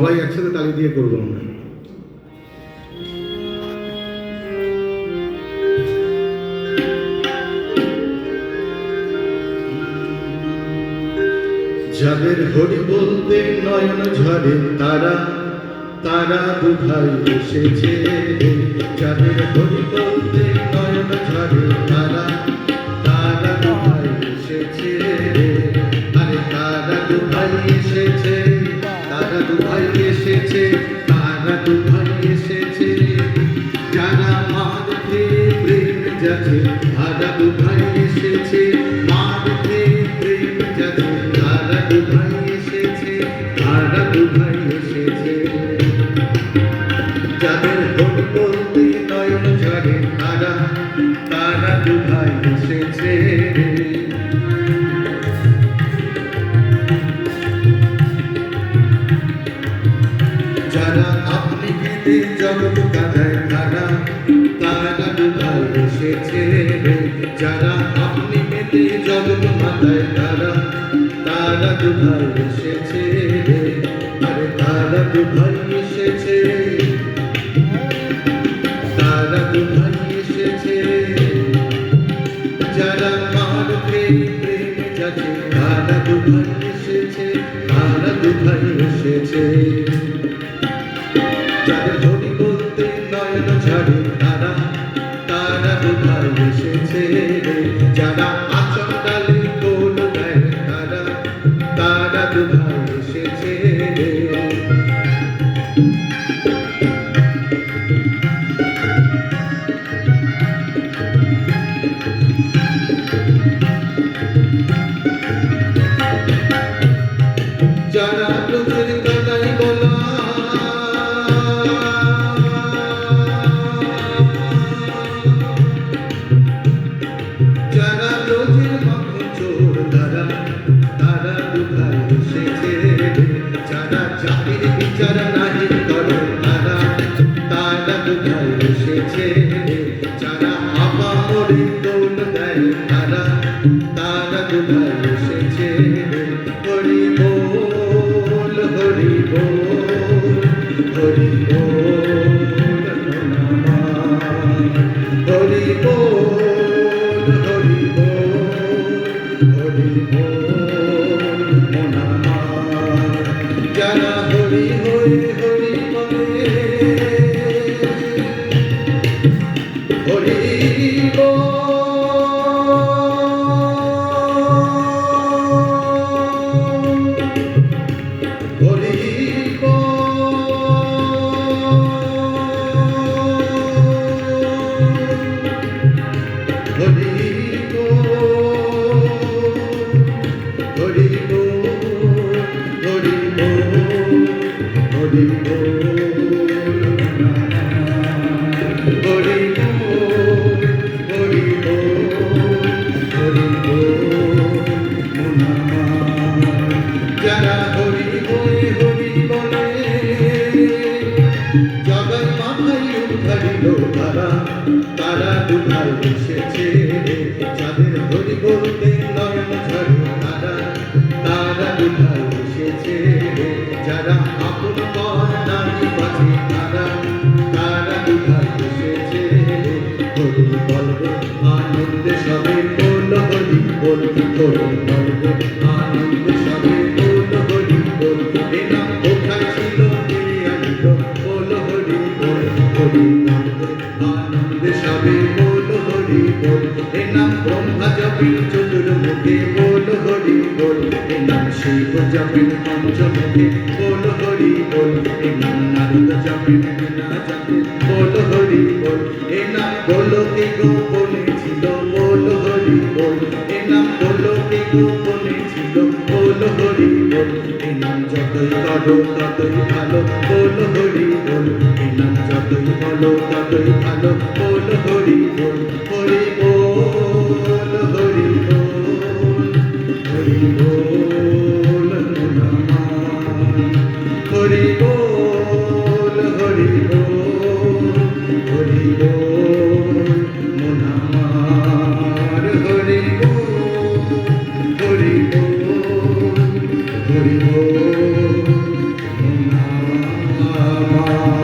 সবাই একসাথে তালি দিয়ে করবো আমরা। যাদের হরি বলতে নয়ন ঝরে তারা তারা দুভাই এসেছে। যাদের হরি বলতে নয়ন ঝরে তারা তারা দুভাই এসেছে। আরে তারা দুভাই এসেছে, তারা দুভাই এসেছে, তারা দুভাই এসেছে। যারা মাঝে প্রেম যাচ্ছে তারা দুভাই এসেছে, মাঝে প্রেম যাচ্ছে তারা দুভাই এসেছে, তারা দুভাই এসেছে। যাদের হরি বলতে নয়ন ঝরে তারা তারা দুভাই এসেছে। যারা আপনি কেঁদে জগৎ কাঁদায় তারা তারা দুভাই এসেছে। যারা আপনি কেঁদে জগৎ কাঁদায় তারা তারা দুভাই এসেছে। আরে তারা দুভাই এসেছে, তারা দুভাই এসেছে। যারা মার প্রেমে যাচ্ছে তারা দুভাই এসেছে, তারা দুভাই এসেছে। যাদের হরি বলতে নয়ন ঝরে তারা তারা দুভাই এসেছে। যারা আচর ডালে দোল দেয় তারা তারা দুভাই এসেছে। যারা তোদের গলায় গলা, যারা রোজের মাখন চোর তারা তারা দুভাই এসেছে। যারা জাতির বিচার নাহি করে তারা তারা দুভাই এসেছে। যারা আপা মরে দোল দেয় তারা তারা দুভাই এসেছে। হরি বল হরি বল হরি বল হরি বল হরি বল হরি বল মনামা। যারা হরি হরি হরি বলে হরি বল হরি হরি হরি হরি হরি হরি যারা হরি হরি হরি বলে জগৎ মাথায় উদ্ধারিল তারা তারা দুভাই এসেছে। যাদের হরি বলতে নয়ন ঝরে তারা তারা দুভাই এসেছে। যারা আপন পর নারী বাঁচে তারা তারা দুভাই এসেছে। হরি বলবে আনন্দে সবে বল হরি বল, হরি বলবে আনন্দে সবে বল হরি বল। এ নাম কোথায় ছিল কে আনিল বল হরি বল। হরি নামে আনন্দে সবে বল হরি বল। এ নাম ব্রহ্মা জপিল চতুর্মুখে বল হরি বল। এ নাম শিব জপিল পঞ্চমুখে বল হরি বল। এ নাম নারদ জপিল বিনা জাতে বল হরি বল। এ নাম গোলকে গোপনে ছিল বল হরি বল। এ নাম গোলকে গোপনে ছিল বল হরি বল। এ নাম যতই করো ততই ভালো বল হরি বল। এ নাম যতই বলো ততই ভালো বল হরি বল। হরি বল হরি বল হরি বল নমঃ। হরি বল হরি বল হরি বল নমঃ। হরি বল হরি বল হরি বল নমঃ। গান।